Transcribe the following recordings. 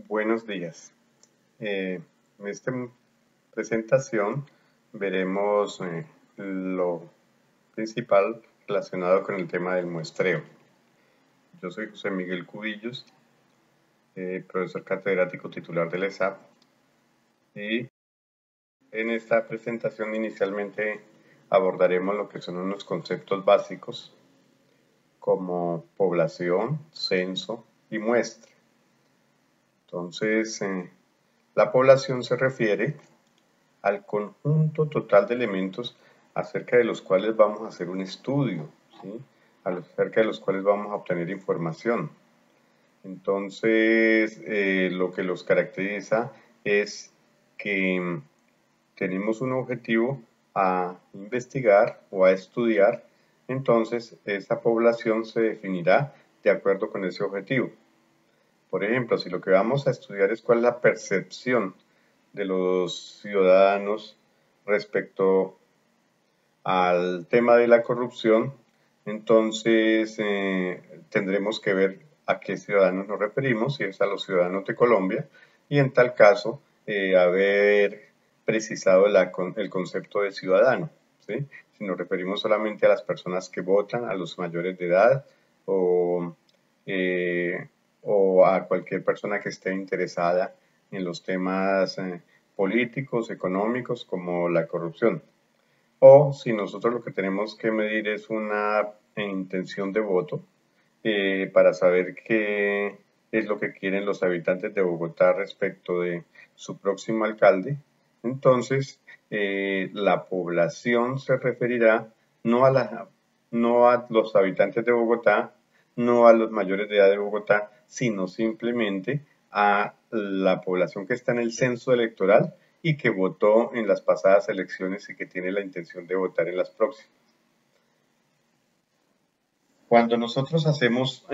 Buenos días. En esta presentación veremos lo principal relacionado con el tema del muestreo. Yo soy José Miguel Cubillos, profesor catedrático titular del ESAP, y en esta presentación inicialmente abordaremos lo que son unos conceptos básicos como población, censo y muestra. Entonces, la población se refiere al conjunto total de elementos acerca de los cuales vamos a hacer un estudio, ¿sí? Acerca de los cuales vamos a obtener información. Entonces, lo que los caracteriza es que tenemos un objetivo a investigar o a estudiar, entonces esa población se definirá de acuerdo con ese objetivo. Por ejemplo, si lo que vamos a estudiar es cuál es la percepción de los ciudadanos respecto al tema de la corrupción, entonces tendremos que ver a qué ciudadanos nos referimos, si es a los ciudadanos de Colombia, y en tal caso haber precisado el concepto de ciudadano, ¿sí? Si nos referimos solamente a las personas que votan, a los mayores de edad o a cualquier persona que esté interesada en los temas políticos, económicos, como la corrupción. O si nosotros lo que tenemos que medir es una intención de voto para saber qué es lo que quieren los habitantes de Bogotá respecto de su próximo alcalde, entonces la población se referirá no a los habitantes de Bogotá, no a los mayores de edad de Bogotá, sino simplemente a la población que está en el censo electoral y que votó en las pasadas elecciones y que tiene la intención de votar en las próximas. Cuando nosotros hacemos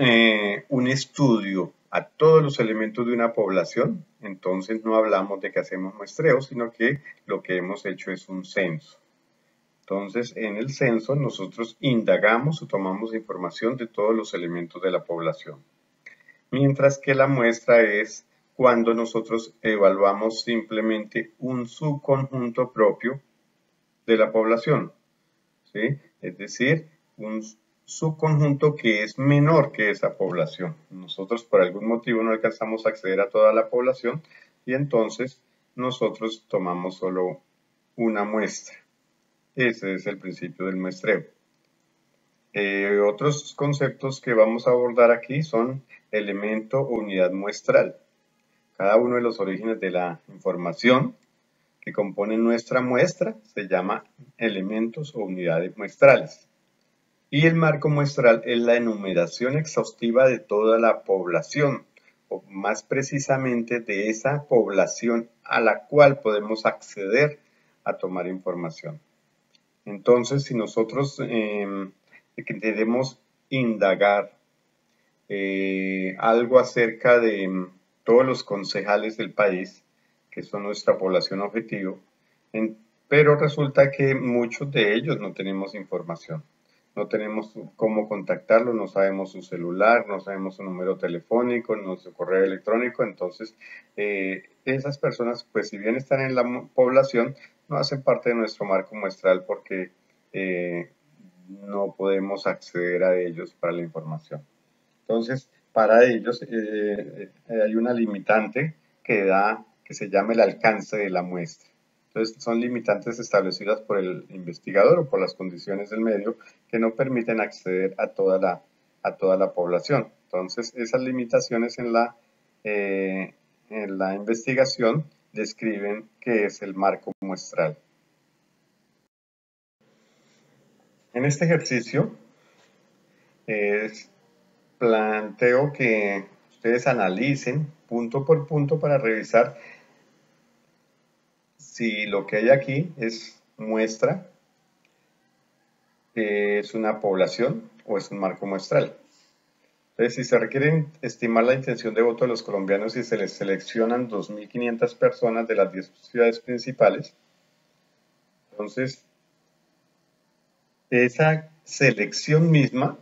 un estudio a todos los elementos de una población, entonces no hablamos de que hacemos muestreo, sino que lo que hemos hecho es un censo. Entonces, en el censo nosotros indagamos o tomamos información de todos los elementos de la población. Mientras que la muestra es cuando nosotros evaluamos simplemente un subconjunto propio de la población, ¿sí? Es decir, un subconjunto que es menor que esa población. Nosotros por algún motivo no alcanzamos a acceder a toda la población y entonces nosotros tomamos solo una muestra. Ese es el principio del muestreo. Otros conceptos que vamos a abordar aquí son elemento o unidad muestral. Cada uno de los orígenes de la información que componen nuestra muestra se llama elementos o unidades muestrales. Y el marco muestral es la enumeración exhaustiva de toda la población, o más precisamente de esa población a la cual podemos acceder a tomar información. Entonces, si nosotros queremos indagar algo acerca de todos los concejales del país, que son nuestra población objetivo, pero resulta que muchos de ellos no tenemos información. No tenemos cómo contactarlo, no sabemos su celular, no sabemos su número telefónico, no su correo electrónico. Entonces, esas personas, pues si bien están en la población, no hacen parte de nuestro marco muestral porque no podemos acceder a ellos para la información. Entonces, para ellos hay una limitante que se llama el alcance de la muestra. Entonces, son limitantes establecidas por el investigador o por las condiciones del medio que no permiten acceder a toda la población. Entonces, esas limitaciones en la investigación describen qué es el marco muestral. En este ejercicio planteo que ustedes analicen punto por punto para revisar si lo que hay aquí es muestra, es una población o es un marco muestral. Entonces, si se requiere estimar la intención de voto de los colombianos y se les seleccionan 2.500 personas de las 10 ciudades principales, entonces esa selección misma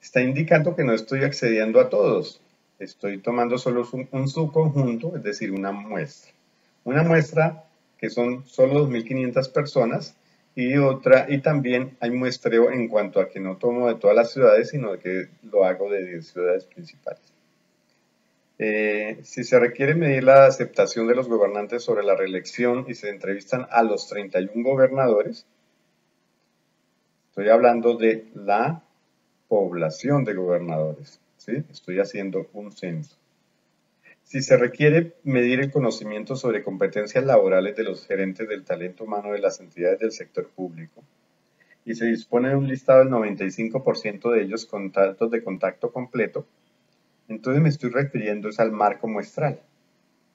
está indicando que no estoy accediendo a todos, Estoy tomando solo un subconjunto, es decir, una muestra. Una muestra que son solo 2.500 personas y también hay muestreo en cuanto a que no tomo de todas las ciudades, sino que lo hago de 10 ciudades principales. Si se requiere medir la aceptación de los gobernantes sobre la reelección y se entrevistan a los 31 gobernadores, estoy hablando de la población de gobernadores, ¿sí? Estoy haciendo un censo. Si se requiere medir el conocimiento sobre competencias laborales de los gerentes del talento humano de las entidades del sector público y se dispone de un listado del 95% de ellos con datos de contacto completo, entonces me estoy refiriendo al marco muestral,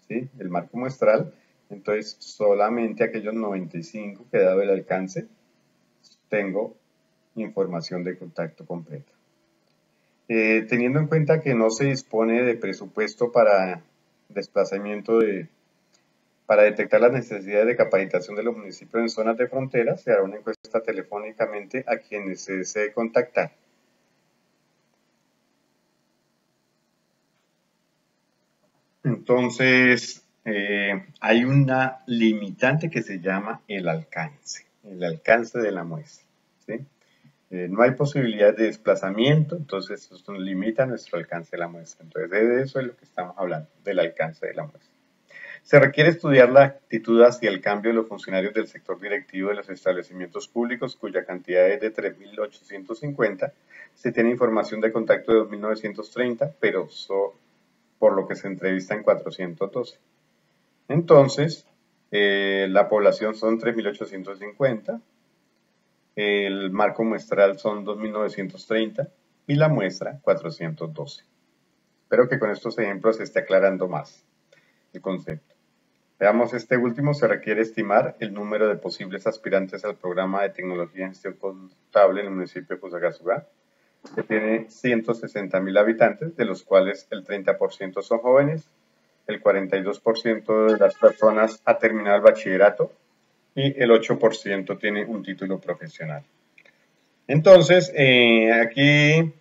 ¿sí? El marco muestral, entonces solamente aquellos 95 que dado el alcance tengo información de contacto completo. Teniendo en cuenta que no se dispone de presupuesto para desplazamiento para detectar las necesidades de capacitación de los municipios en zonas de frontera, se hará una encuesta telefónicamente a quienes se desee contactar. Entonces, hay una limitante que se llama el alcance de la muestra, ¿sí? No hay posibilidad de desplazamiento, entonces esto limita nuestro alcance de la muestra. Entonces, de eso es lo que estamos hablando, del alcance de la muestra. Se requiere estudiar la actitud hacia el cambio de los funcionarios del sector directivo de los establecimientos públicos, cuya cantidad es de 3.850. Se tiene información de contacto de 2.930, pero por lo que se entrevista en 412. Entonces, la población son 3.850, el marco muestral son 2.930 y la muestra 412. Espero que con estos ejemplos se esté aclarando más el concepto. Veamos este último, se requiere estimar el número de posibles aspirantes al programa de tecnología en gestión contable en el municipio de Fusagasugá, que tiene 160.000 habitantes, de los cuales el 30% son jóvenes, el 42% de las personas ha terminado el bachillerato y el 8% tiene un título profesional. Entonces, aquí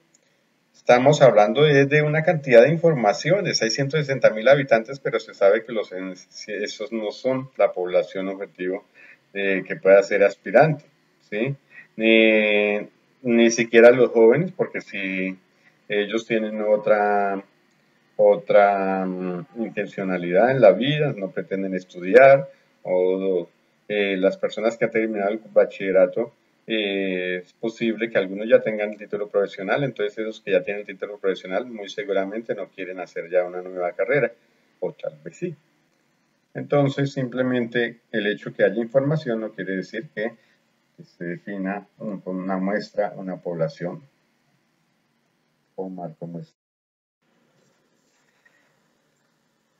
estamos hablando de una cantidad de informaciones. Hay 160.000 habitantes, pero se sabe que esos no son la población objetivo que pueda ser aspirante, ¿sí? Ni siquiera los jóvenes, porque si ellos tienen otra intencionalidad en la vida, no pretenden estudiar, o las personas que han terminado el bachillerato, es posible que algunos ya tengan el título profesional, entonces esos que ya tienen el título profesional muy seguramente no quieren hacer ya una nueva carrera, o tal vez sí. Entonces simplemente el hecho que haya información no quiere decir que se defina con una muestra, una población o marco muestra.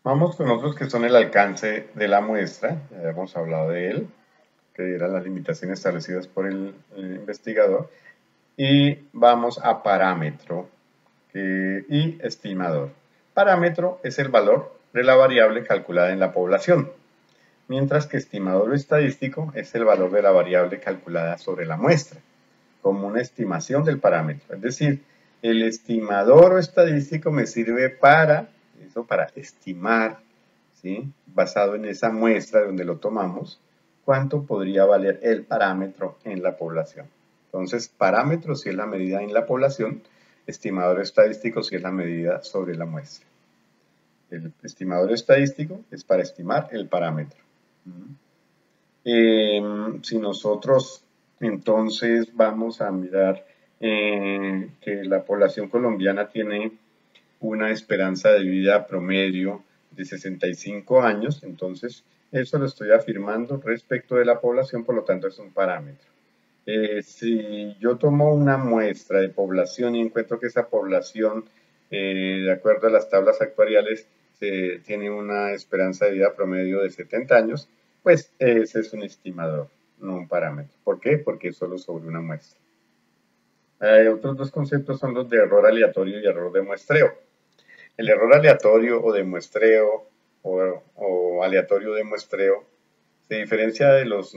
Vamos con otros que son el alcance de la muestra, ya hemos hablado de él, que eran las limitaciones establecidas por el investigador, y vamos a parámetro y estimador. Parámetro es el valor de la variable calculada en la población, mientras que estimador o estadístico es el valor de la variable calculada sobre la muestra, como una estimación del parámetro. Es decir, el estimador o estadístico me sirve para estimar, ¿sí? Basado en esa muestra donde lo tomamos, cuánto podría valer el parámetro en la población. Entonces, parámetro si es la medida en la población, estimador estadístico si es la medida sobre la muestra. El estimador estadístico es para estimar el parámetro. Si nosotros entonces vamos a mirar que la población colombiana tiene una esperanza de vida promedio de 65 años, entonces eso lo estoy afirmando respecto de la población, por lo tanto es un parámetro. Si yo tomo una muestra de población y encuentro que esa población, de acuerdo a las tablas actuariales, tiene una esperanza de vida promedio de 70 años, pues ese es un estimador, no un parámetro. ¿Por qué? Porque es solo sobre una muestra. Otros dos conceptos son los de error aleatorio y error de muestreo. El error aleatorio o de muestreo o aleatorio de muestreo se diferencia de los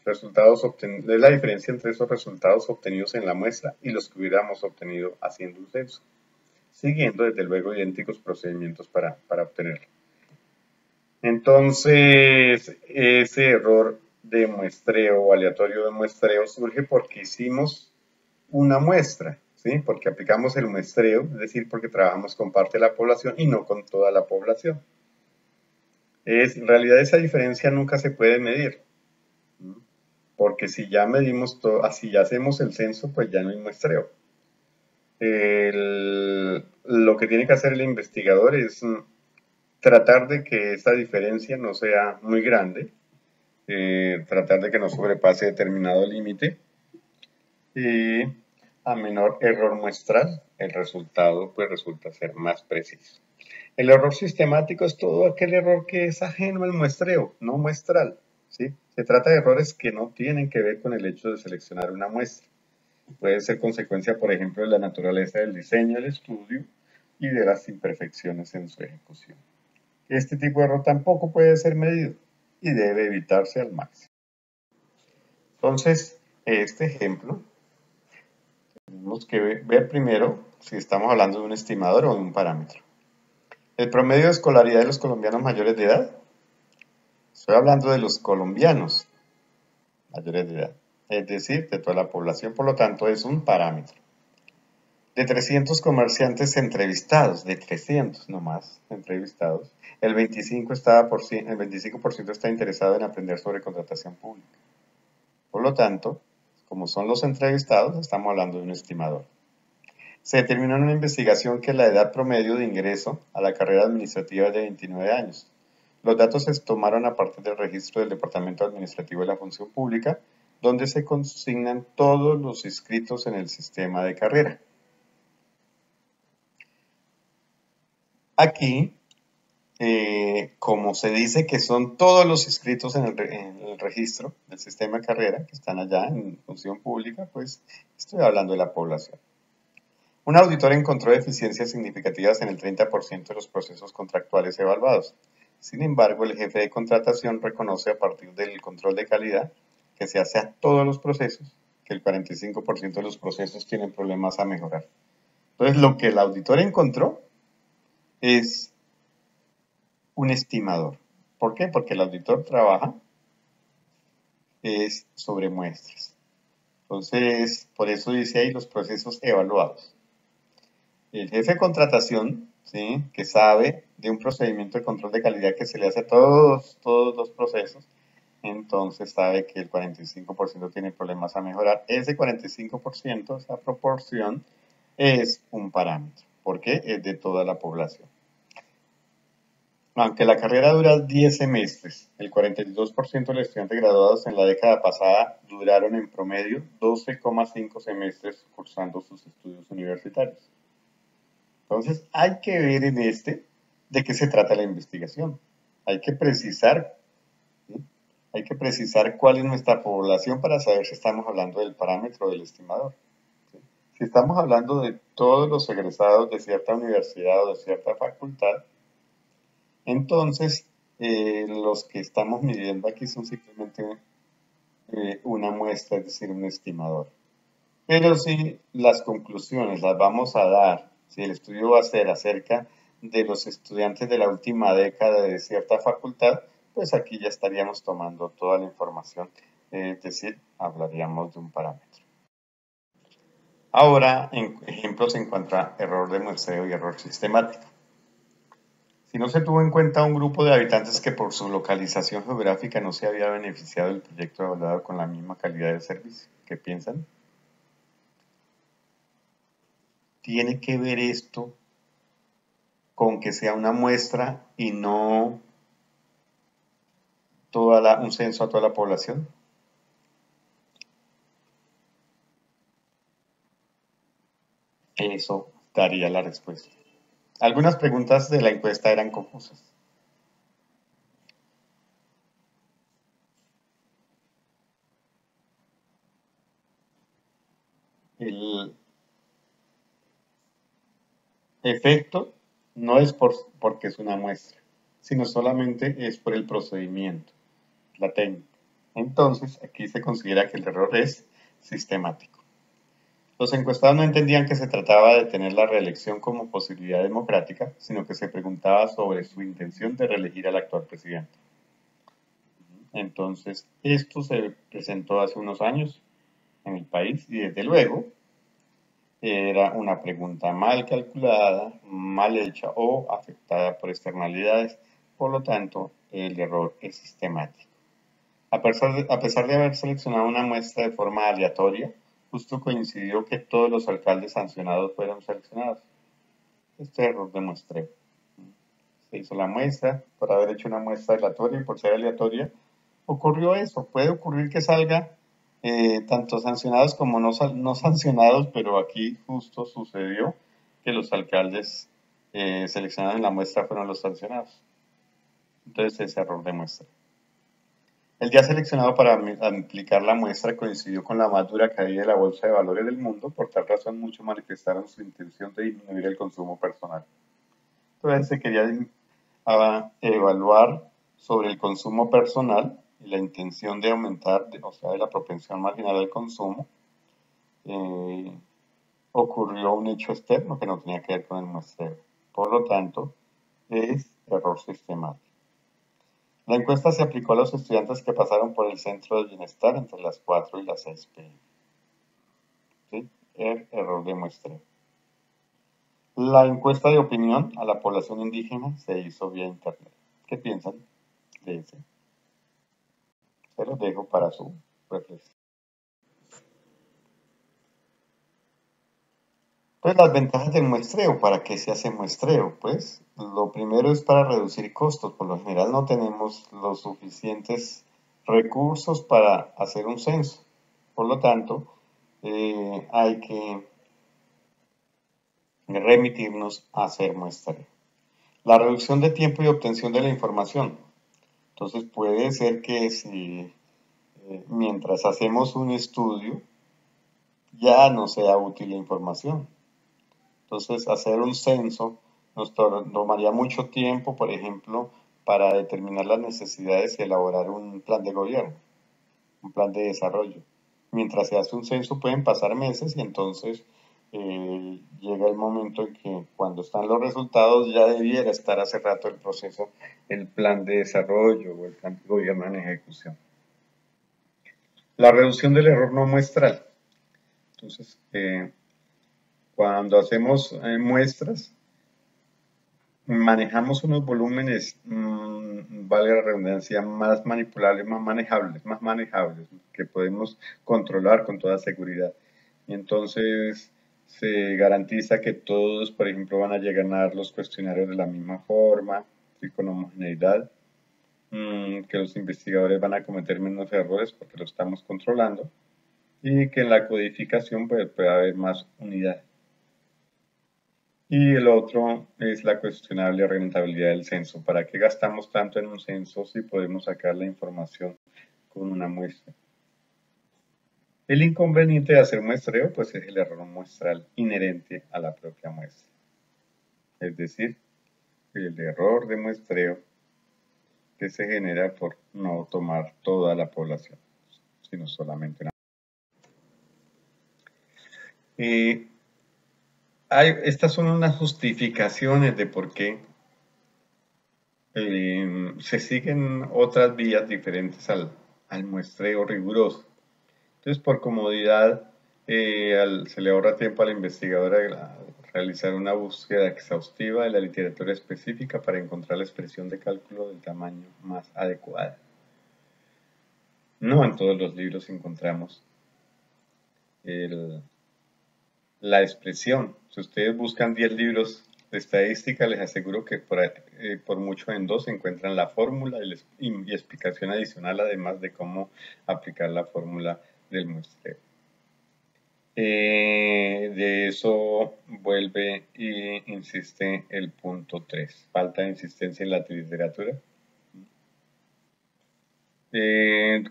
resultados obtenidos, es la diferencia entre esos resultados obtenidos en la muestra y los que hubiéramos obtenido haciendo un censo. siguiendo desde luego idénticos procedimientos para obtenerlo. Entonces, ese error de muestreo o aleatorio de muestreo surge porque hicimos una muestra, ¿sí? Porque aplicamos el muestreo, es decir, porque trabajamos con parte de la población y no con toda la población. En realidad esa diferencia nunca se puede medir, porque si ya medimos todo, así ya hacemos el censo, pues ya no hay muestreo. Lo que tiene que hacer el investigador es tratar de que esta diferencia no sea muy grande, tratar de que no sobrepase determinado límite y a menor error muestral, el resultado pues resulta ser más preciso. El error sistemático es todo aquel error que es ajeno al muestreo, no muestral, ¿sí? Se trata de errores que no tienen que ver con el hecho de seleccionar una muestra. Puede ser consecuencia, por ejemplo, de la naturaleza del diseño del estudio y de las imperfecciones en su ejecución. Este tipo de error tampoco puede ser medido y debe evitarse al máximo. Entonces, este ejemplo, tenemos que ver primero si estamos hablando de un estimador o de un parámetro. El promedio de escolaridad de los colombianos mayores de edad. Estoy hablando de los colombianos mayores de edad, es decir, de toda la población, por lo tanto es un parámetro. De 300 comerciantes entrevistados, de 300 nomás entrevistados, el 25% está interesado en aprender sobre contratación pública. Por lo tanto, como son los entrevistados, estamos hablando de un estimador. Se determinó en una investigación que la edad promedio de ingreso a la carrera administrativa es de 29 años. Los datos se tomaron a partir del registro del Departamento Administrativo de la Función Pública, donde se consignan todos los inscritos en el sistema de carrera. Aquí, como se dice que son todos los inscritos en el registro del sistema de carrera, que están allá en Función Pública, pues estoy hablando de la población. Un auditor encontró deficiencias significativas en el 30% de los procesos contractuales evaluados. Sin embargo, el jefe de contratación reconoce a partir del control de calidad que se hace a todos los procesos, que el 45% de los procesos tienen problemas a mejorar. Entonces, lo que el auditor encontró es un estimador. ¿Por qué? Porque el auditor trabaja sobre muestras. Entonces, por eso dice ahí los procesos evaluados. El jefe de contratación, ¿sí?, que sabe de un procedimiento de control de calidad que se le hace a todos los procesos, entonces sabe que el 45% tiene problemas a mejorar. Ese 45%, esa proporción, es un parámetro, porque es de toda la población. Aunque la carrera dura 10 semestres, el 42% de los estudiantes graduados en la década pasada duraron en promedio 12,5 semestres cursando sus estudios universitarios. Entonces, hay que ver en de qué se trata la investigación. Hay que precisar, ¿sí?, hay que precisar cuál es nuestra población para saber si estamos hablando del parámetro del estimador. ¿Sí? Si estamos hablando de todos los egresados de cierta universidad o de cierta facultad, entonces los que estamos midiendo aquí son simplemente una muestra, es decir, un estimador. Pero si las conclusiones las vamos a dar, si el estudio va a ser acerca de los estudiantes de la última década de cierta facultad, pues aquí ya estaríamos tomando toda la información, es decir, hablaríamos de un parámetro. Ahora, en ejemplos en cuanto a error de muestreo y error sistemático. Si no se tuvo en cuenta un grupo de habitantes que por su localización geográfica no se había beneficiado del proyecto evaluado con la misma calidad de servicio, ¿qué piensan? ¿Tiene que ver esto con que sea una muestra y no un censo a toda la población? Eso daría la respuesta. Algunas preguntas de la encuesta eran confusas. El efecto no es porque es una muestra, sino solamente es por el procedimiento, la técnica. Entonces, aquí se considera que el error es sistemático. Los encuestados no entendían que se trataba de tener la reelección como posibilidad democrática, sino que se preguntaba sobre su intención de reelegir al actual presidente. Entonces, esto se presentó hace unos años en el país y desde luego era una pregunta mal calculada, mal hecha o afectada por externalidades. Por lo tanto, el error es sistemático. A pesar de haber seleccionado una muestra de forma aleatoria, justo coincidió que todos los alcaldes sancionados fueron seleccionados. Este error de muestreo. Se hizo la muestra por haber hecho una muestra aleatoria y por ser aleatoria ocurrió eso. Puede ocurrir que salga tanto sancionados como no sancionados, pero aquí justo sucedió que los alcaldes seleccionados en la muestra fueron los sancionados. Entonces ese error de muestra. El día seleccionado para aplicar la muestra coincidió con la más dura caída de la bolsa de valores del mundo. Por tal razón, muchos manifestaron su intención de disminuir el consumo personal. Entonces se quería evaluar sobre el consumo personal y la intención de aumentar, o sea, de la propensión marginal al consumo. Ocurrió un hecho externo que no tenía que ver con el muestreo. Por lo tanto, es error sistemático. La encuesta se aplicó a los estudiantes que pasaron por el centro de bienestar entre las 4 y las 6 p.m. ¿Sí? Error de muestreo. La encuesta de opinión a la población indígena se hizo vía internet. ¿Qué piensan de ese? Se los dejo para su reflexión. Pues las ventajas del muestreo. ¿Para qué se hace muestreo? Pues lo primero es para reducir costos. Por lo general no tenemos los suficientes recursos para hacer un censo. Por lo tanto, hay que remitirnos a hacer muestreo. La reducción de tiempo y obtención de la información. Entonces puede ser que si mientras hacemos un estudio ya no sea útil la información. Entonces, hacer un censo nos tomaría mucho tiempo, por ejemplo, para determinar las necesidades y elaborar un plan de gobierno, un plan de desarrollo. Mientras se hace un censo pueden pasar meses y entonces llega el momento en que cuando están los resultados ya debiera estar hace rato el proceso, el plan de desarrollo o el plan de gobierno en ejecución. La reducción del error no muestral. Entonces, cuando hacemos muestras, manejamos unos volúmenes, vale la redundancia, más manipulables, más manejables, que podemos controlar con toda seguridad. Y entonces se garantiza que todos, por ejemplo, van a llenar los cuestionarios de la misma forma, con homogeneidad, que los investigadores van a cometer menos errores porque lo estamos controlando, y que en la codificación puede haber más unidad. Y el otro es la cuestionable rentabilidad del censo. ¿Para qué gastamos tanto en un censo si podemos sacar la información con una muestra? El inconveniente de hacer muestreo pues es el error muestral inherente a la propia muestra. Es decir, el error de muestreo que se genera por no tomar toda la población, sino solamente una. Estas son unas justificaciones de por qué se siguen otras vías diferentes al muestreo riguroso. Entonces, por comodidad, se le ahorra tiempo a la investigadora realizar una búsqueda exhaustiva de la literatura específica para encontrar la expresión de cálculo del tamaño más adecuada. No en todos los libros encontramos la expresión. Si ustedes buscan 10 libros de estadística, les aseguro que por mucho en 2 encuentran la fórmula y explicación adicional, además de cómo aplicar la fórmula del muestreo. De eso vuelve y insiste el punto 3, falta de insistencia en la literatura.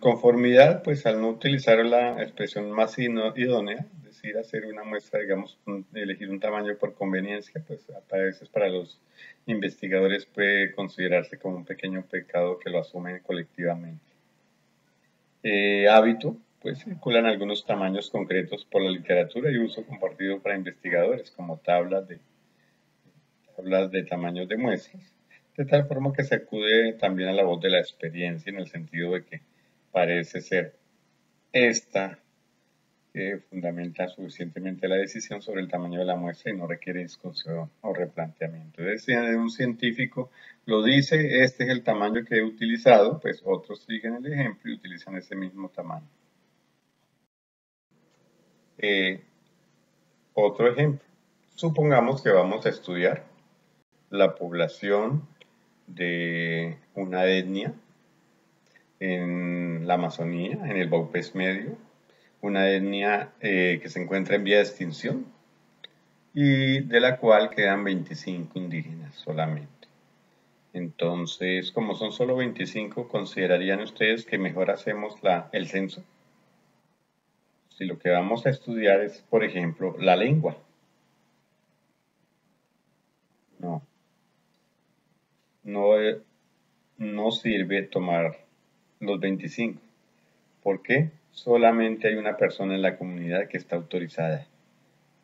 Conformidad, pues al no utilizar la expresión más idónea, es decir, hacer una muestra, digamos, elegir un tamaño por conveniencia, pues a veces para los investigadores puede considerarse como un pequeño pecado que lo asumen colectivamente. Hábito, pues circulan algunos tamaños concretos por la literatura y uso compartido para investigadores, como tablas de tamaños de muestras, de tal forma que se acude también a la voz de la experiencia en el sentido de que parece ser esta que fundamenta suficientemente la decisión sobre el tamaño de la muestra y no requiere discusión o replanteamiento. Es decir, un científico lo dice, este es el tamaño que he utilizado, pues otros siguen el ejemplo y utilizan ese mismo tamaño. Otro ejemplo, supongamos que vamos a estudiar la población de una etnia en la Amazonía, en el Baupés Medio, una etnia que se encuentra en vía de extinción y de la cual quedan 25 indígenas solamente. Entonces, como son solo 25, ¿considerarían ustedes que mejor hacemos el censo? Si lo que vamos a estudiar es, por ejemplo, la lengua. No sirve tomar los 25. ¿Por qué? Solamente hay una persona en la comunidad que está autorizada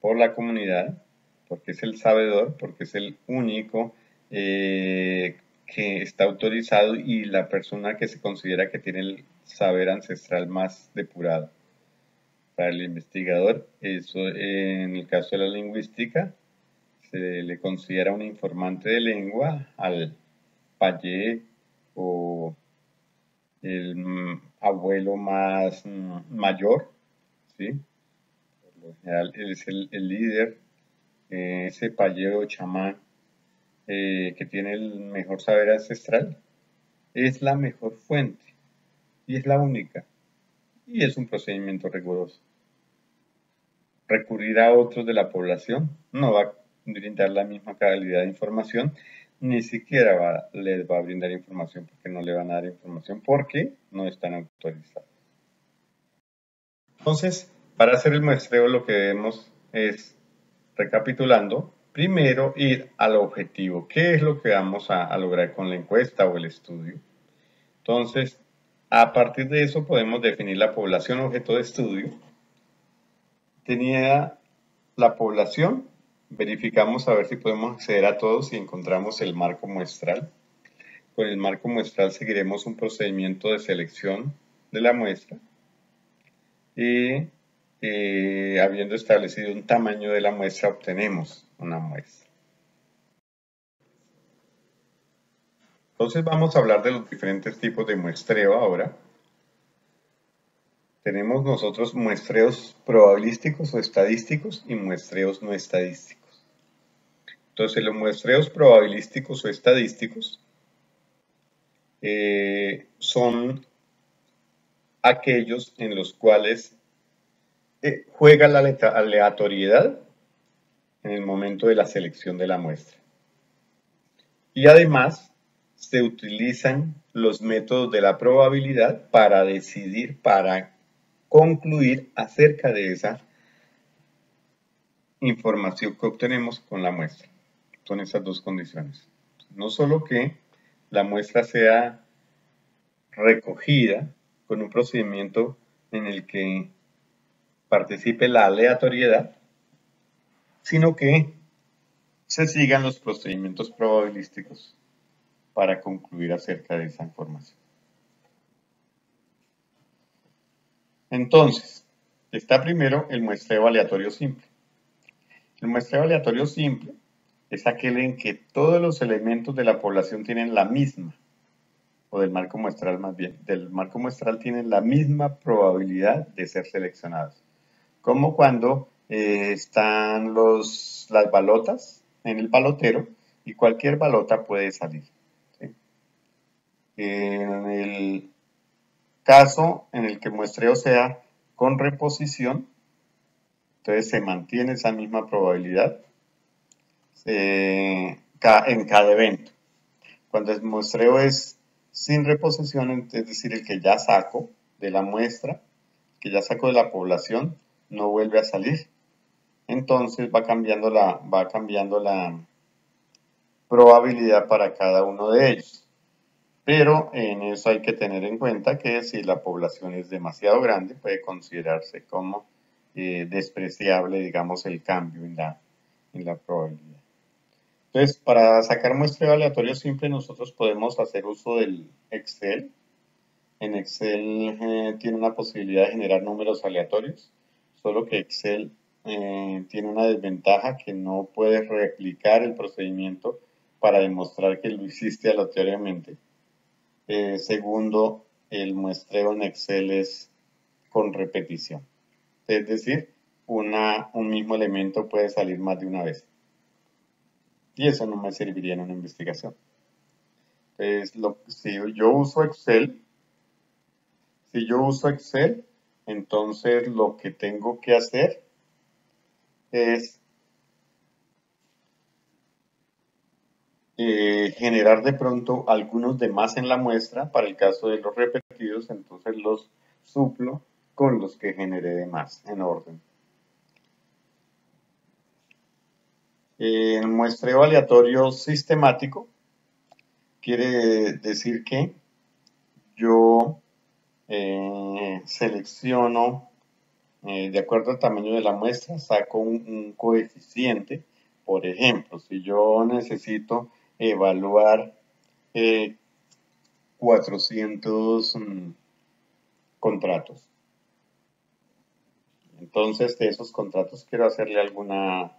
por la comunidad, porque es el sabedor, porque es el único que está autorizado y la persona que se considera que tiene el saber ancestral más depurado. Para el investigador, eso en el caso de la lingüística, se le considera un informante de lengua al payé o el abuelo más mayor, ¿sí? Por lo general, él es el líder, ese payé o chamán que tiene el mejor saber ancestral, es la mejor fuente y es la única. Y es un procedimiento riguroso. Recurrir a otros de la población no va a brindar la misma calidad de información, ni siquiera les va a brindar información porque no le van a dar información porque no están autorizados. Entonces, para hacer el muestreo lo que debemos es, recapitulando, primero ir al objetivo. ¿Qué es lo que vamos a lograr con la encuesta o el estudio? Entonces, a partir de eso podemos definir la población objeto de estudio. Tenida la población, verificamos a ver si podemos acceder a todos y encontramos el marco muestral. Con el marco muestral seguiremos un procedimiento de selección de la muestra y habiendo establecido un tamaño de la muestra obtenemos una muestra. Entonces vamos a hablar de los diferentes tipos de muestreo ahora. Tenemos nosotros muestreos probabilísticos o estadísticos y muestreos no estadísticos. Entonces los muestreos probabilísticos o estadísticos son aquellos en los cuales juega la aleatoriedad en el momento de la selección de la muestra. Y además se utilizan los métodos de la probabilidad para decidir, para concluir acerca de esa información que obtenemos con la muestra. Son esas dos condiciones. No solo que la muestra sea recogida con un procedimiento en el que participe la aleatoriedad, sino que se sigan los procedimientos probabilísticos para concluir acerca de esa información. Entonces, está primero el muestreo aleatorio simple. El muestreo aleatorio simple es aquel en que todos los elementos de la población tienen la misma, o del marco muestral más bien, del marco muestral tienen la misma probabilidad de ser seleccionados. Como cuando están las balotas en el balotero y cualquier balota puede salir. ¿Sí? En el caso en el que el muestreo sea con reposición, entonces se mantiene esa misma probabilidad en cada evento. Cuando el muestreo es sin reposición, es decir, el que ya saco de la muestra, que ya saco de la población, no vuelve a salir. Entonces va cambiando la probabilidad para cada uno de ellos. Pero en eso hay que tener en cuenta que si la población es demasiado grande, puede considerarse como despreciable, digamos, el cambio en la probabilidad. Entonces, para sacar muestreo aleatorio simple, nosotros podemos hacer uso del Excel. En Excel tiene una posibilidad de generar números aleatorios, solo que Excel tiene una desventaja que no puedes replicar el procedimiento para demostrar que lo hiciste aleatoriamente. Segundo, el muestreo en Excel es con repetición. Es decir, un mismo elemento puede salir más de una vez. Y eso no me serviría en una investigación. Entonces, si yo uso Excel, entonces lo que tengo que hacer es generar de pronto algunos de más en la muestra. Para el caso de los repetidos, entonces los suplo con los que generé de más en orden. El muestreo aleatorio sistemático quiere decir que yo selecciono, de acuerdo al tamaño de la muestra, saco un coeficiente. Por ejemplo, si yo necesito evaluar 400 contratos, entonces de esos contratos quiero hacerle alguna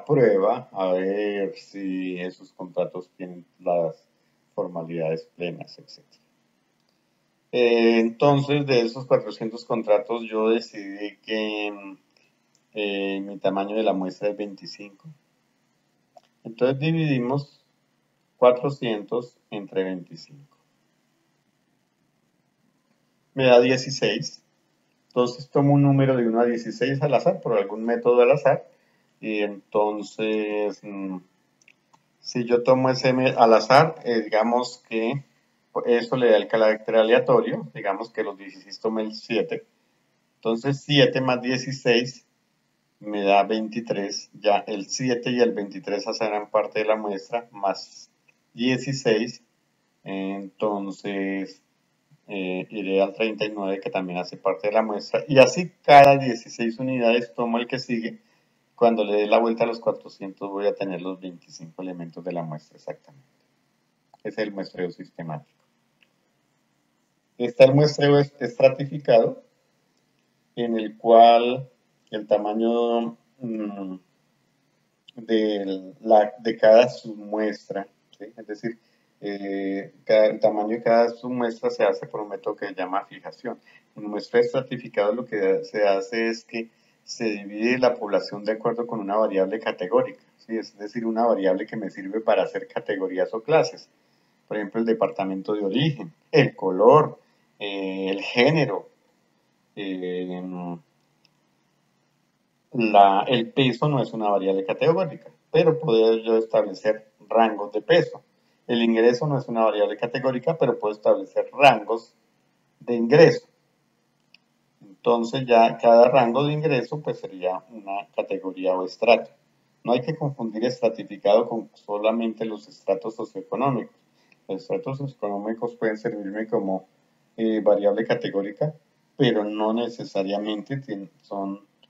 prueba a ver si esos contratos tienen las formalidades plenas, etc. Entonces, de esos 400 contratos, yo decidí que mi tamaño de la muestra es 25. Entonces, dividimos 400 entre 25. Me da 16. Entonces, tomo un número de 1 a 16 al azar, por algún método al azar. Y entonces, si yo tomo ese al azar, digamos que eso le da el carácter aleatorio. Digamos que los 16 tomé el 7. Entonces, 7 más 16 me da 23. Ya el 7 y el 23 harán parte de la muestra, más 16. Entonces, iré al 39, que también hace parte de la muestra. Y así cada 16 unidades tomo el que sigue. Cuando le dé la vuelta a los 400 voy a tener los 25 elementos de la muestra exactamente. Es el muestreo sistemático. Está el muestreo estratificado, en el cual el tamaño de cada submuestra, ¿sí? Es decir, el tamaño de cada submuestra se hace por un método que se llama fijación. En el muestreo estratificado lo que se hace es que se divide la población de acuerdo con una variable categórica, ¿sí? Es decir, una variable que me sirve para hacer categorías o clases. Por ejemplo, el departamento de origen, el color, el género, el peso no es una variable categórica, pero puedo yo establecer rangos de peso. El ingreso no es una variable categórica, pero puedo establecer rangos de ingreso. Entonces ya cada rango de ingreso pues sería una categoría o estrato. No hay que confundir estratificado con solamente los estratos socioeconómicos. Los estratos socioeconómicos pueden servirme como variable categórica, pero no necesariamente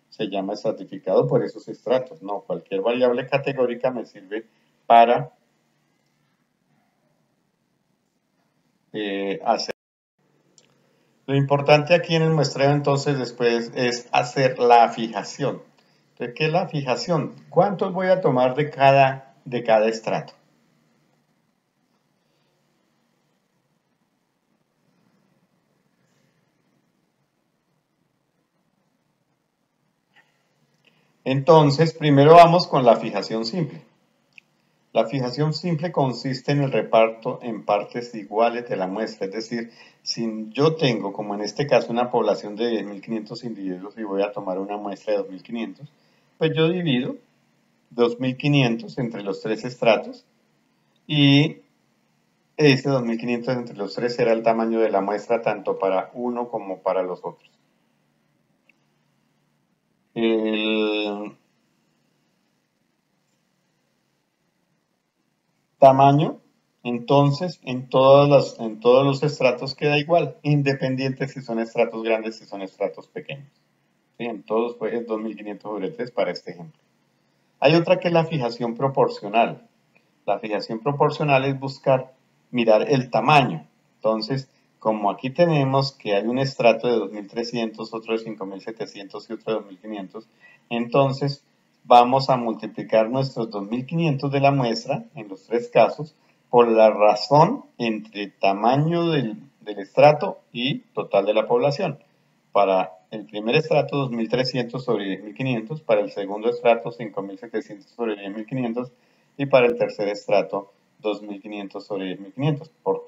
se llama estratificado por esos estratos. No, cualquier variable categórica me sirve para hacer. Lo importante aquí en el muestreo entonces después es hacer la fijación. Entonces, ¿qué es la fijación? ¿Cuántos voy a tomar de cada estrato? Entonces, primero vamos con la fijación simple. La fijación simple consiste en el reparto en partes iguales de la muestra, es decir, si yo tengo, como en este caso, una población de 10.500 individuos y voy a tomar una muestra de 2.500, pues yo divido 2.500 entre los tres estratos y ese 2.500 entre los tres será el tamaño de la muestra tanto para uno como para los otros. El tamaño Entonces, en todos los estratos queda igual, independiente si son estratos grandes, si son estratos pequeños. ¿Sí? En todos pues, es 2500 sobre 3 para este ejemplo. Hay otra que es la fijación proporcional. La fijación proporcional es mirar el tamaño. Entonces, como aquí tenemos que hay un estrato de 2300, otro de 5700 y otro de 2500, entonces vamos a multiplicar nuestros 2500 de la muestra, en los tres casos, por la razón entre tamaño del estrato y total de la población. Para el primer estrato 2300 sobre 10500, para el segundo estrato 5700 sobre 10500 y para el tercer estrato 2500 sobre 10500. Por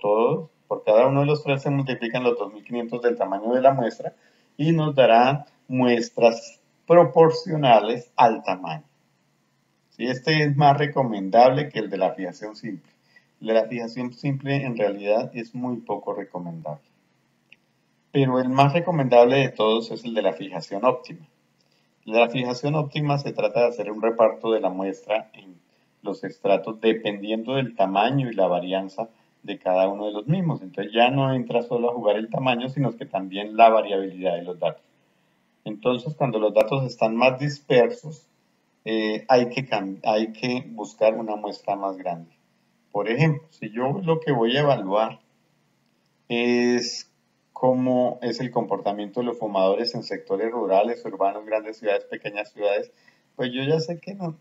cada uno de los tres se multiplican los 2500 del tamaño de la muestra y nos darán muestras proporcionales al tamaño. ¿Sí? Este es más recomendable que el de la fijación simple. El de la fijación simple en realidad es muy poco recomendable. Pero el más recomendable de todos es el de la fijación óptima. La fijación óptima se trata de hacer un reparto de la muestra en los estratos dependiendo del tamaño y la varianza de cada uno de los mismos. Entonces ya no entra solo a jugar el tamaño, sino que también la variabilidad de los datos. Entonces, cuando los datos están más dispersos, hay que buscar una muestra más grande. Por ejemplo, si yo lo que voy a evaluar es cómo es el comportamiento de los fumadores en sectores rurales, urbanos, grandes ciudades, pequeñas ciudades, pues yo ya sé que no,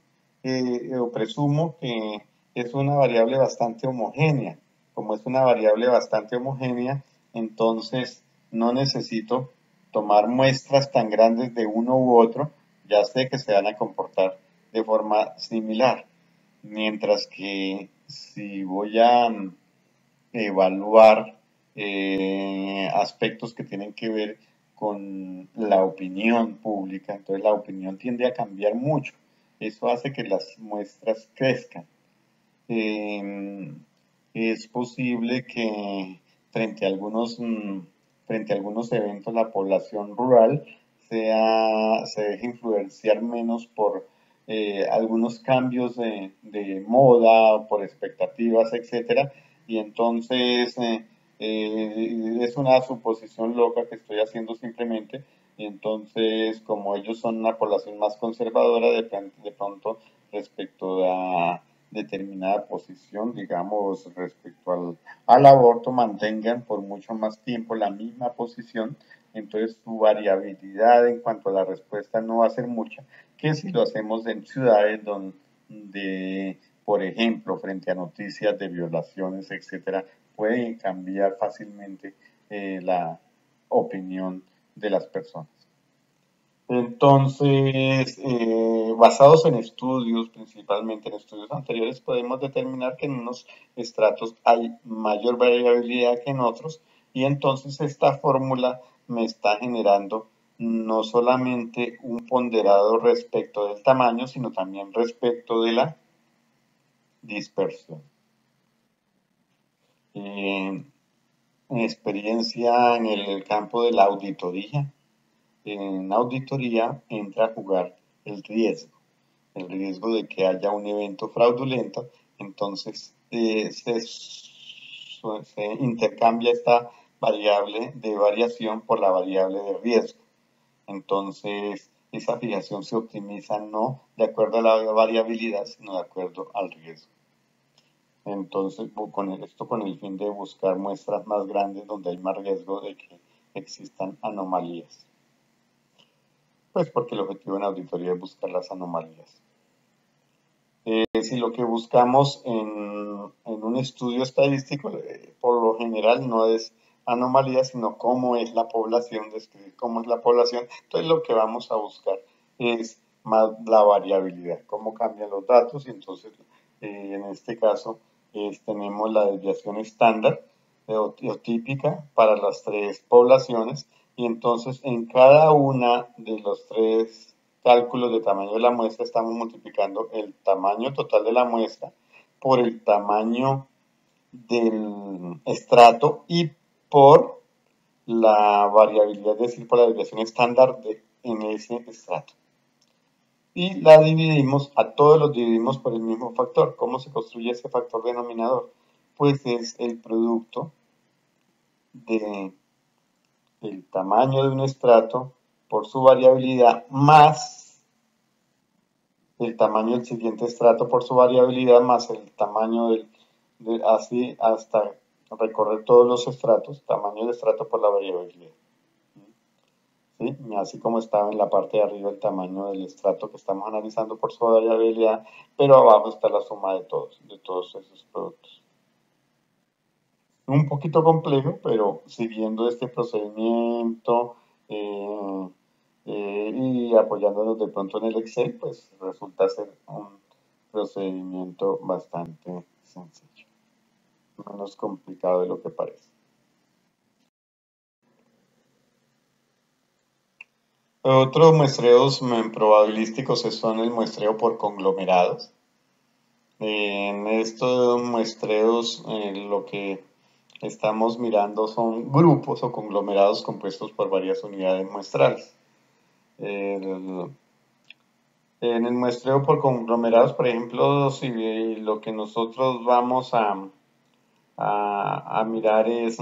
o presumo que es una variable bastante homogénea. Como es una variable bastante homogénea, entonces no necesito tomar muestras tan grandes de uno u otro, ya sé que se van a comportar de forma similar. Mientras que si voy a evaluar aspectos que tienen que ver con la opinión pública, entonces la opinión tiende a cambiar mucho. Eso hace que las muestras crezcan. Es posible que frente a algunos eventos la población rural se deje influenciar menos por algunos cambios de moda, por expectativas, etcétera, y entonces es una suposición loca que estoy haciendo simplemente, y entonces como ellos son una población más conservadora, de pronto respecto a determinada posición, digamos, respecto al aborto, mantengan por mucho más tiempo la misma posición, entonces su variabilidad en cuanto a la respuesta no va a ser mucha, que si lo hacemos en ciudades donde, por ejemplo, frente a noticias de violaciones, etcétera, puede cambiar fácilmente la opinión de las personas. Entonces, basados en estudios, principalmente en estudios anteriores, podemos determinar que en unos estratos hay mayor variabilidad que en otros y entonces esta fórmula me está generando no solamente un ponderado respecto del tamaño, sino también respecto de la dispersión. Mi experiencia en el campo de la auditoría. En auditoría entra a jugar el riesgo de que haya un evento fraudulento, entonces se intercambia esta variable de variación por la variable de riesgo. Entonces, esa fijación se optimiza no de acuerdo a la variabilidad, sino de acuerdo al riesgo. Entonces, esto con el fin de buscar muestras más grandes donde hay más riesgo de que existan anomalías. Pues porque el objetivo en auditoría es buscar las anomalías. Si lo que buscamos en un estudio estadístico, por lo general no es anomalías, sino cómo es la población, describir cómo es la población. Entonces lo que vamos a buscar es más la variabilidad, cómo cambian los datos y entonces en este caso tenemos la desviación estándar o típica para las tres poblaciones y entonces en cada una de los tres cálculos de tamaño de la muestra estamos multiplicando el tamaño total de la muestra por el tamaño del estrato y por la variabilidad, es decir, por la desviación estándar en ese estrato. Y a todos los dividimos por el mismo factor. ¿Cómo se construye ese factor denominador? pues es el producto del tamaño de un estrato por su variabilidad más el tamaño del siguiente estrato por su variabilidad más el tamaño así hasta recorrer todos los estratos, tamaño del estrato por la variabilidad. ¿Sí? Así como estaba en la parte de arriba el tamaño del estrato que estamos analizando por su variabilidad, pero abajo está la suma de todos esos productos. Un poquito complejo, pero siguiendo este procedimiento y apoyándonos de pronto en el Excel, pues resulta ser un procedimiento bastante sencillo, menos complicado de lo que parece. Otros muestreos probabilísticos son el muestreo por conglomerados. En estos muestreos lo que estamos mirando son grupos o conglomerados compuestos por varias unidades muestrales. En el muestreo por conglomerados, por ejemplo, si lo que nosotros vamos a mirar es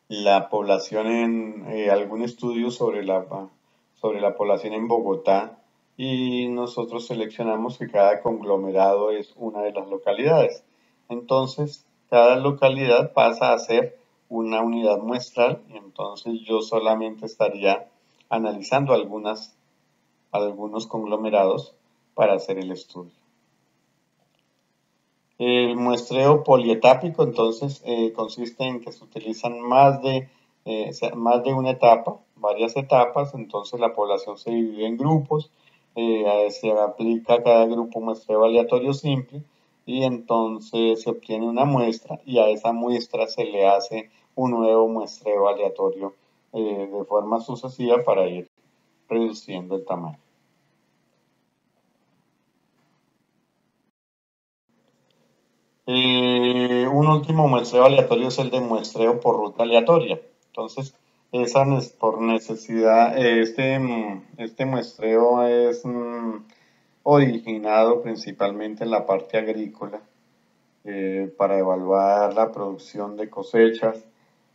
la población en algún estudio sobre la población en Bogotá y nosotros seleccionamos que cada conglomerado es una de las localidades. Entonces, cada localidad pasa a ser una unidad muestral y entonces yo solamente estaría analizando algunos conglomerados para hacer el estudio. El muestreo polietápico entonces consiste en que se utilizan más de una etapa, varias etapas, entonces la población se divide en grupos, se aplica a cada grupo muestreo aleatorio simple y entonces se obtiene una muestra y a esa muestra se le hace un nuevo muestreo aleatorio de forma sucesiva para ir reduciendo el tamaño. Un último muestreo aleatorio es el de muestreo por ruta aleatoria. Entonces, por necesidad, este muestreo es originado principalmente en la parte agrícola para evaluar la producción de cosechas.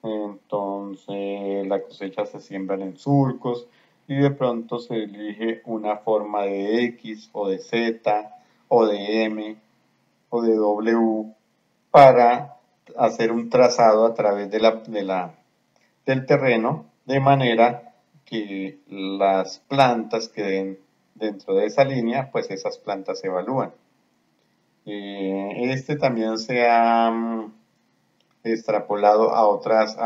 Entonces, la cosecha se siembran en surcos y de pronto se elige una forma de X o de Z o de M o de W para hacer un trazado a través del terreno de manera que las plantas queden dentro de esa línea, pues esas plantas se evalúan. Este también se ha extrapolado a otras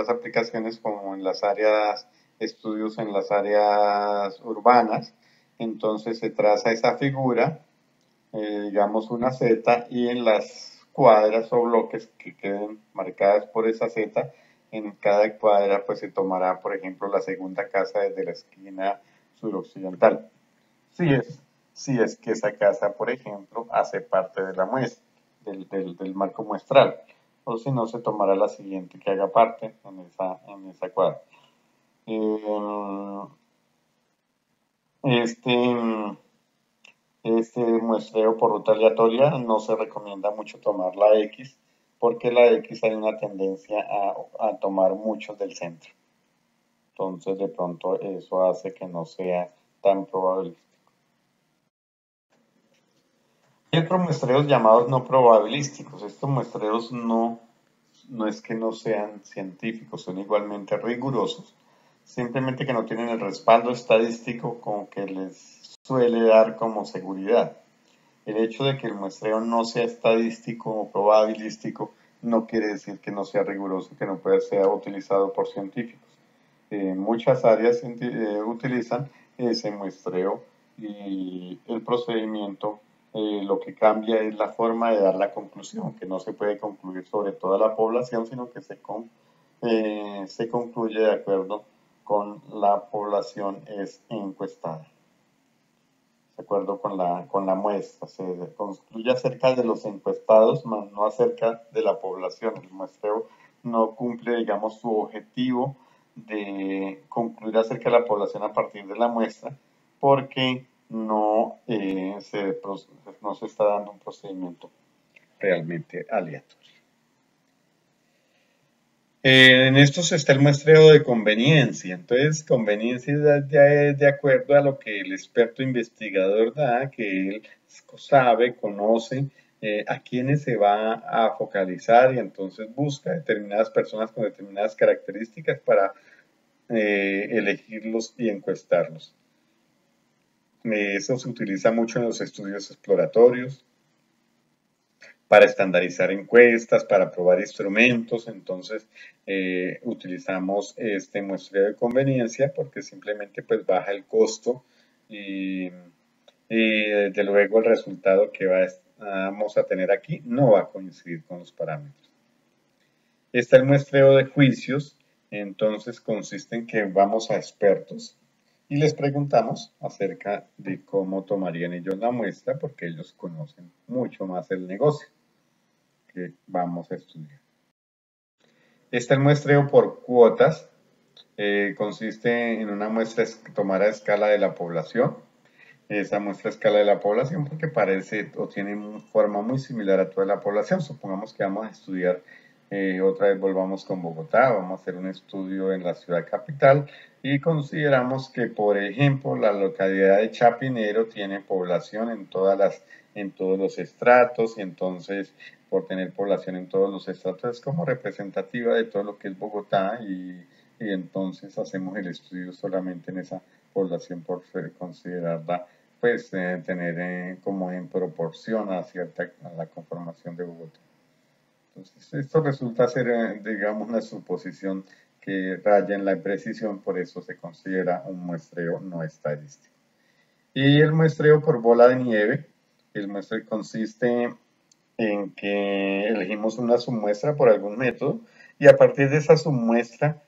aplicaciones como en las áreas, estudios en las áreas urbanas. Entonces se traza esa figura, digamos una Z, y en las cuadras o bloques que queden marcadas por esa Z, en cada cuadra pues se tomará, por ejemplo, la segunda casa desde la esquina suroccidental. Si es que esa casa, por ejemplo, hace parte de la muestra, del marco muestral, o si no, se tomará la siguiente que haga parte en esa cuadra. Este muestreo por ruta aleatoria no se recomienda mucho tomar la X, porque la X hay una tendencia a tomar muchos del centro. Entonces, de pronto, eso hace que no sea tan probabilístico. Hay otros muestreos llamados no probabilísticos. Estos muestreos no es que no sean científicos, son igualmente rigurosos, simplemente que no tienen el respaldo estadístico como que les suele dar como seguridad. El hecho de que el muestreo no sea estadístico o probabilístico no quiere decir que no sea riguroso, que no pueda ser utilizado por científicos. Muchas áreas utilizan ese muestreo y el procedimiento lo que cambia es la forma de dar la conclusión, que no se puede concluir sobre toda la población, sino que se concluye de acuerdo con la población encuestada. De acuerdo con la muestra, se concluye acerca de los encuestados, más no acerca de la población. El muestreo no cumple, digamos, su objetivo de concluir acerca de la población a partir de la muestra, porque no se está dando un procedimiento realmente aleatorio. En estos está el muestreo de conveniencia. Entonces, conveniencia es de acuerdo a lo que el experto investigador da, que él sabe, conoce a quiénes se va a focalizar y entonces busca determinadas personas con determinadas características para elegirlos y encuestarlos. Eso se utiliza mucho en los estudios exploratorios, para estandarizar encuestas, para probar instrumentos. Entonces utilizamos este muestreo de conveniencia porque simplemente pues baja el costo y desde luego el resultado que vamos a tener aquí no va a coincidir con los parámetros. Está el muestreo de juicios. Entonces consiste en que vamos a expertos y les preguntamos acerca de cómo tomarían ellos la muestra porque ellos conocen mucho más el negocio que vamos a estudiar. Está el muestreo por cuotas. Consiste en una muestra tomar a escala de la población. Esa muestra a escala de la población porque parece o tiene una forma muy similar a toda la población. Supongamos que vamos a estudiar, otra vez volvamos con Bogotá, vamos a hacer un estudio en la ciudad capital y consideramos que, por ejemplo, la localidad de Chapinero tiene población en todos los estratos y entonces por tener población en todos los estratos es como representativa de todo lo que es Bogotá y entonces hacemos el estudio solamente en esa población por considerarla pues tener como en proporción a la conformación de Bogotá. Entonces esto resulta ser digamos una suposición que raya en la imprecisión, por eso se considera un muestreo no estadístico. Y el muestreo por bola de nieve, el muestreo consiste en que elegimos una submuestra por algún método y a partir de esa submuestra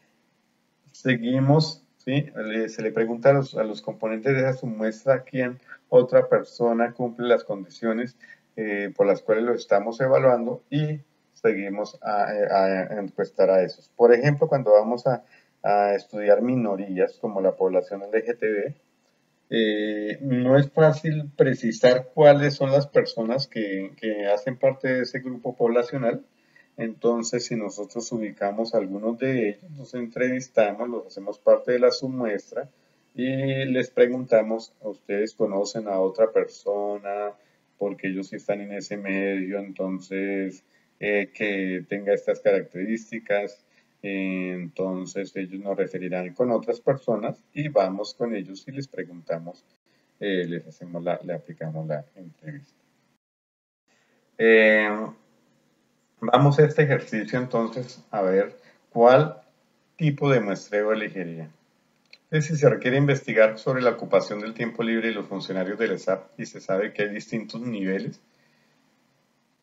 seguimos, ¿sí? Se le pregunta a los componentes de esa submuestra quién otra persona cumple las condiciones por las cuales lo estamos evaluando y seguimos a encuestar a esos. Por ejemplo, cuando vamos a estudiar minorías como la población LGTB, no es fácil precisar cuáles son las personas que hacen parte de ese grupo poblacional. Entonces, si nosotros ubicamos a algunos de ellos, los entrevistamos, los hacemos parte de la submuestra y les preguntamos, ¿ustedes conocen a otra persona? Porque ellos sí están en ese medio, entonces que tenga estas características. Entonces ellos nos referirán con otras personas y vamos con ellos y les preguntamos, le aplicamos la entrevista. Vamos a este ejercicio entonces a ver cuál tipo de muestreo elegiría. Si se requiere investigar sobre la ocupación del tiempo libre de los funcionarios del ESAP y se sabe que hay distintos niveles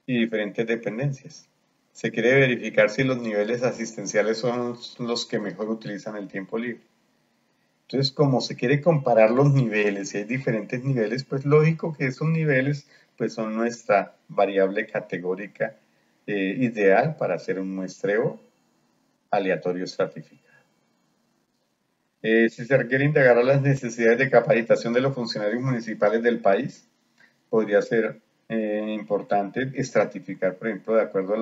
y diferentes dependencias. Se quiere verificar si los niveles asistenciales son los que mejor utilizan el tiempo libre. Entonces, como se quiere comparar los niveles, si hay diferentes niveles, pues lógico que esos niveles pues son nuestra variable categórica ideal para hacer un muestreo aleatorio estratificado. Si se requiere indagar las necesidades de capacitación de los funcionarios municipales del país, podría ser importante estratificar, por ejemplo, de acuerdo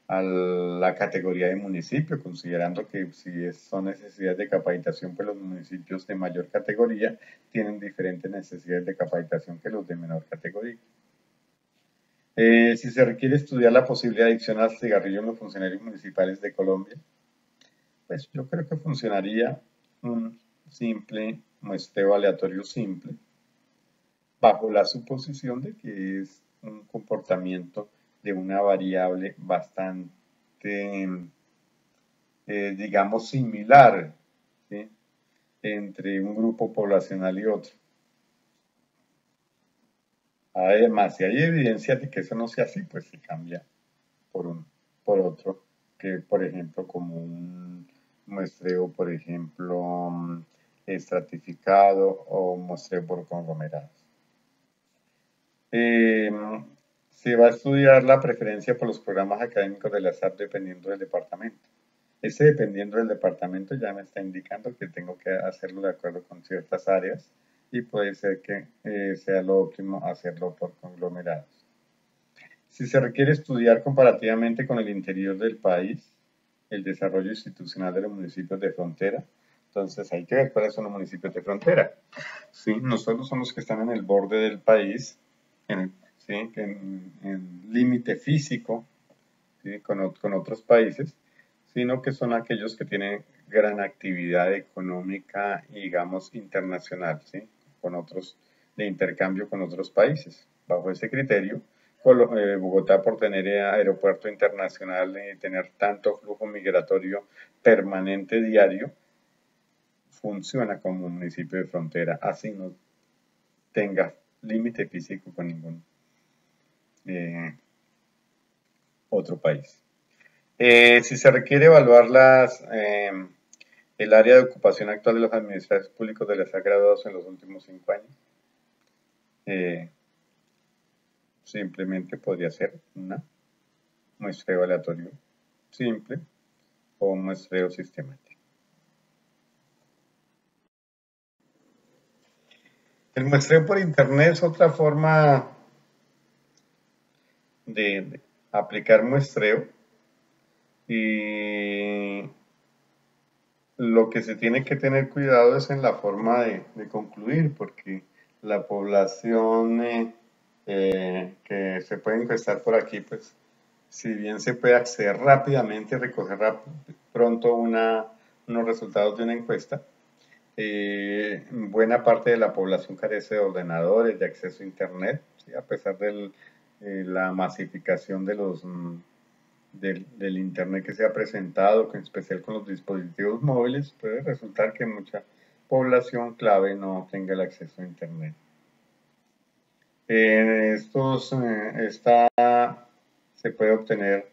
a la categoría de municipio, considerando que si son necesidades de capacitación, pues los municipios de mayor categoría tienen diferentes necesidades de capacitación que los de menor categoría. Si se requiere estudiar la posibilidad de adicción al cigarrillo en los funcionarios municipales de Colombia, pues yo creo que funcionaría un simple muestreo aleatorio simple, bajo la suposición de que es un comportamiento de una variable bastante, digamos, similar, ¿sí?, entre un grupo poblacional y otro. Además, si hay evidencia de que eso no sea así, pues se cambia por otro, que por ejemplo como un muestreo, por ejemplo, estratificado o muestreo por conglomerados. Se va a estudiar la preferencia por los programas académicos de la SAP dependiendo del departamento. Ese dependiendo del departamento ya me está indicando que tengo que hacerlo de acuerdo con ciertas áreas y puede ser que sea lo óptimo hacerlo por conglomerados. Si se requiere estudiar comparativamente con el interior del país, el desarrollo institucional de los municipios de frontera, entonces hay que ver cuáles son los municipios de frontera. Sí, no solo son los que están en el borde del país, ¿sí? En límite físico, ¿sí? Con otros países, sino que son aquellos que tienen gran actividad económica y, digamos, internacional, ¿sí? Con otros, de intercambio con otros países. Bajo ese criterio, Bogotá, por tener aeropuerto internacional y tener tanto flujo migratorio permanente diario, funciona como un municipio de frontera, así no tenga límite físico con ningún eh, otro país. Si se requiere evaluar el área de ocupación actual de los administradores públicos de los graduados en los últimos 5 años, simplemente podría ser un muestreo aleatorio simple o un muestreo sistemático. El muestreo por internet es otra forma de aplicar muestreo, y lo que se tiene que tener cuidado es en la forma de concluir, porque la población que se puede encuestar por aquí, pues si bien se puede acceder rápidamente, recoger pronto unos resultados de una encuesta, buena parte de la población carece de ordenadores, de acceso a internet, ¿sí? A pesar de la masificación del internet que se ha presentado, en especial con los dispositivos móviles, puede resultar que mucha población clave no tenga el acceso a internet. Se puede obtener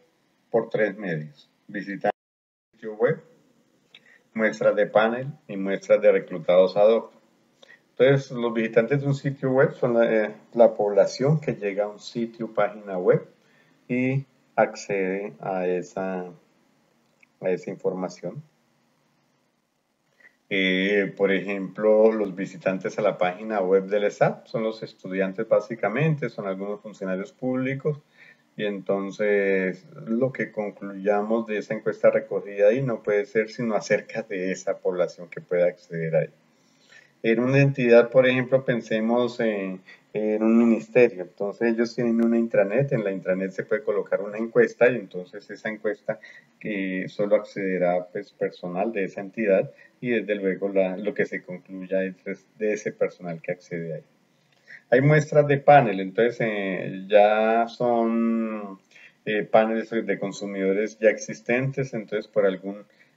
por 3 medios: visitando el sitio web, muestras de panel y muestras de reclutados ad hoc. Entonces, los visitantes de un sitio web son la población que llega a un sitio, página web, y accede a esa información. Por ejemplo, los visitantes a la página web del ESAP son los estudiantes básicamente, son algunos funcionarios públicos, y entonces lo que concluyamos de esa encuesta recogida ahí no puede ser sino acerca de esa población que pueda acceder ahí. En una entidad, por ejemplo, pensemos en un ministerio. Entonces ellos tienen una intranet, en la intranet se puede colocar una encuesta, y entonces esa encuesta que solo accederá pues personal de esa entidad, y desde luego lo que se concluya es de ese personal que accede ahí. Hay muestras de panel, entonces ya son paneles de consumidores ya existentes, entonces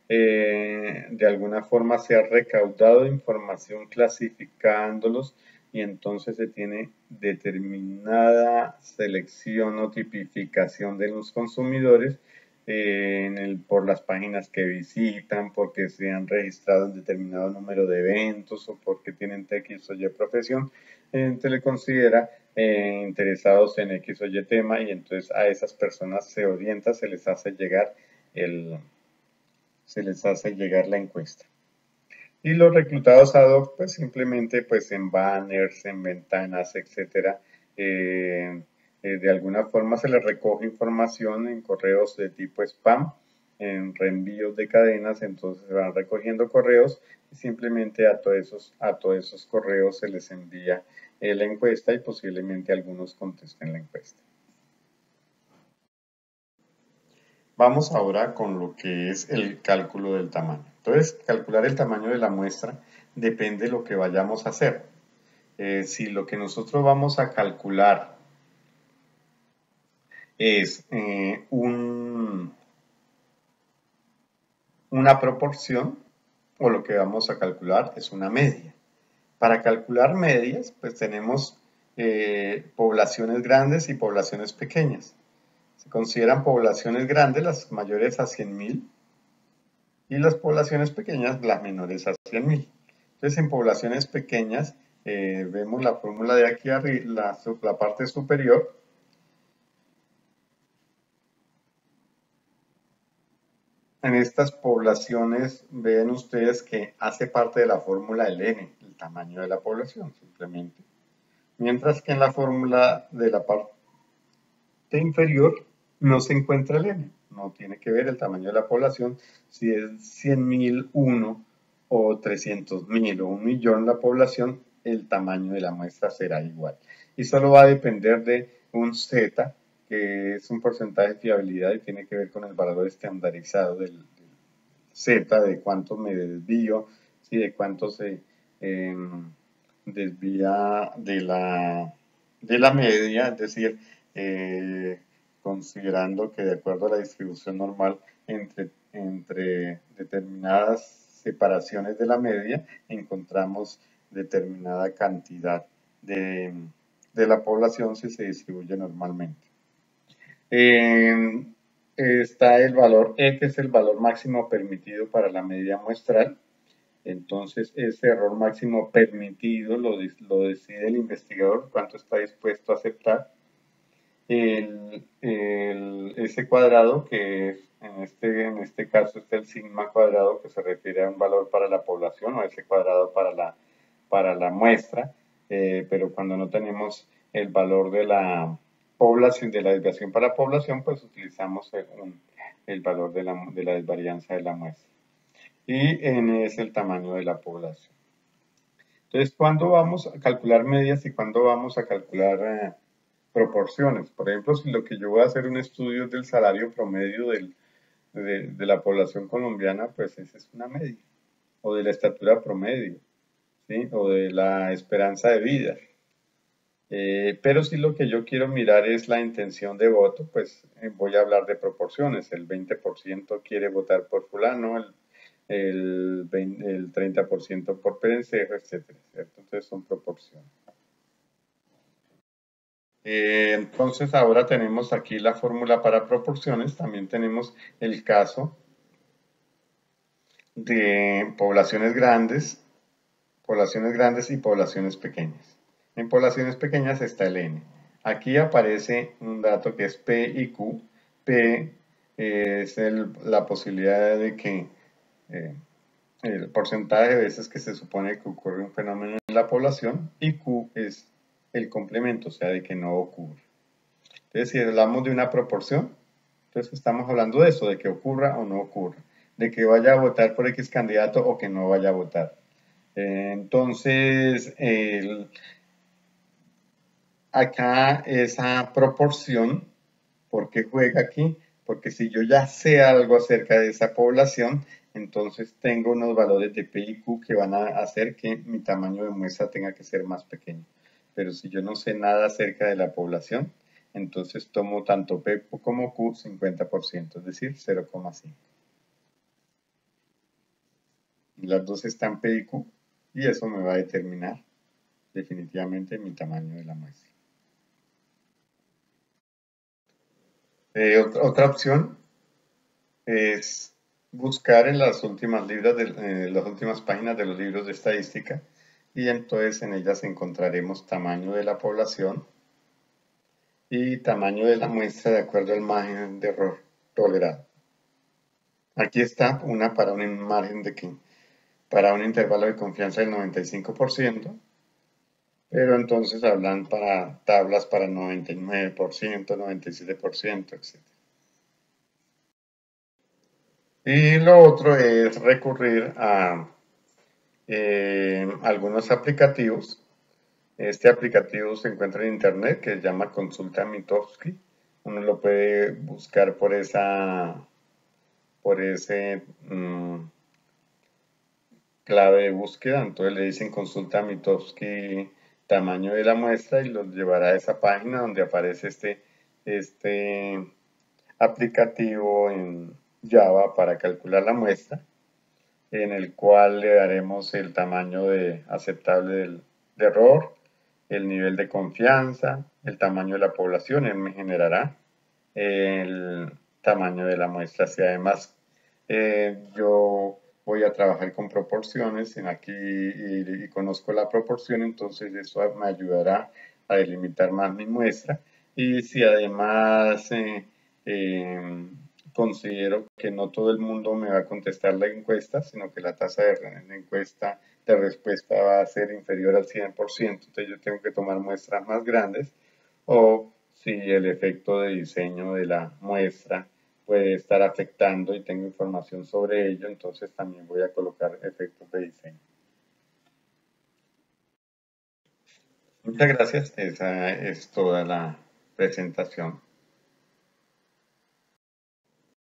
de alguna forma se ha recaudado información clasificándolos, y entonces se tiene determinada selección o tipificación de los consumidores por las páginas que visitan, porque se han registrado en determinado número de eventos o porque tienen X o Y profesión. Se le considera interesados en X o Y tema, y entonces a esas personas se orienta, se les hace llegar la encuesta. Y los reclutados ad hoc, pues simplemente pues en banners, en ventanas, etcétera, de alguna forma se les recoge información en correos de tipo spam, en reenvíos de cadenas, entonces se van recogiendo correos, y simplemente a todos esos correos se les envía la encuesta, y posiblemente algunos contesten la encuesta. Vamos ahora con lo que es el cálculo del tamaño. Entonces, calcular el tamaño de la muestra depende de lo que vayamos a hacer. Si lo que nosotros vamos a calcular es una proporción, o lo que vamos a calcular es una media. Para calcular medias, pues tenemos poblaciones grandes y poblaciones pequeñas. Se consideran poblaciones grandes las mayores a 100.000, y las poblaciones pequeñas las menores a 100.000. Entonces, en poblaciones pequeñas, vemos la fórmula de aquí arriba, la parte superior. En estas poblaciones ven ustedes que hace parte de la fórmula el n, el tamaño de la población, simplemente. Mientras que en la fórmula de la parte parte inferior no se encuentra el N. No tiene que ver el tamaño de la población, si es 100.000, 1 o 300.000 o 1.000.000 la población, el tamaño de la muestra será igual. Y solo va a depender de un Z, que es un porcentaje de fiabilidad y tiene que ver con el valor estandarizado del Z, de cuánto me desvío, ¿sí? De cuánto se desvía de la media, es decir, considerando que de acuerdo a la distribución normal entre determinadas separaciones de la media, encontramos determinada cantidad de la población si se distribuye normalmente. Está el valor E, que es el valor máximo permitido para la media muestral. Entonces, ese error máximo permitido lo decide el investigador, cuánto está dispuesto a aceptar. Ese cuadrado, que es, en este caso está el sigma cuadrado, que se refiere a un valor para la población, o ese cuadrado para la muestra, pero cuando no tenemos el valor de la población, de la desviación para la población, pues utilizamos el valor de la desvarianza de la muestra. Y N es el tamaño de la población. Entonces, ¿cuándo vamos a calcular medias y cuándo vamos a calcular proporciones? Por ejemplo, si lo que yo voy a hacer un estudio del salario promedio de la población colombiana, pues esa es una media. O de la estatura promedio, ¿sí? O de la esperanza de vida. Pero si lo que yo quiero mirar es la intención de voto, pues voy a hablar de proporciones. El 20% quiere votar por fulano, el 30% por Perencejo, etcétera, ¿cierto? Entonces son proporciones. Entonces ahora tenemos aquí la fórmula para proporciones. También tenemos el caso de poblaciones grandes y poblaciones pequeñas. En poblaciones pequeñas está el N. Aquí aparece un dato que es P y Q. P es la posibilidad de que el porcentaje de veces que se supone que ocurre un fenómeno en la población, y Q es el complemento, o sea, de que no ocurre. Entonces, si hablamos de una proporción, entonces estamos hablando de eso, de que ocurra o no ocurra, de que vaya a votar por X candidato o que no vaya a votar. Entonces, acá esa proporción, ¿por qué juega aquí? Porque si yo ya sé algo acerca de esa población, entonces tengo unos valores de P y Q que van a hacer que mi tamaño de muestra tenga que ser más pequeño. Pero si yo no sé nada acerca de la población, entonces tomo tanto P como Q 50%, es decir, 0,5. Las dos están P y Q, y eso me va a determinar definitivamente mi tamaño de la muestra. Otra opción es buscar en las últimas las últimas páginas de los libros de estadística, y entonces en ellas encontraremos tamaño de la población y tamaño de la muestra de acuerdo al margen de error tolerado. Aquí está una para un margen para un intervalo de confianza del 95%, pero entonces hablan para tablas para 99%, 97%, etc. Y lo otro es recurrir a algunos aplicativos. Este aplicativo se encuentra en internet, que se llama Consulta Mitofsky. Uno lo puede buscar por ese clave de búsqueda. Entonces le dicen Consulta Mitofsky tamaño de la muestra y los llevará a esa página donde aparece este aplicativo en Java para calcular la muestra, en el cual le daremos el tamaño aceptable de error, el nivel de confianza, el tamaño de la población. Él me generará el tamaño de la muestra. Si además yo voy a trabajar con proporciones en aquí y conozco la proporción, entonces eso me ayudará a delimitar más mi muestra. Y si además considero que no todo el mundo me va a contestar la encuesta, sino que la tasa de encuesta de respuesta va a ser inferior al 100%, entonces yo tengo que tomar muestras más grandes, o si el efecto de diseño de la muestra puede estar afectando y tengo información sobre ello, entonces también voy a colocar efectos de diseño. Muchas gracias, esa es toda la presentación.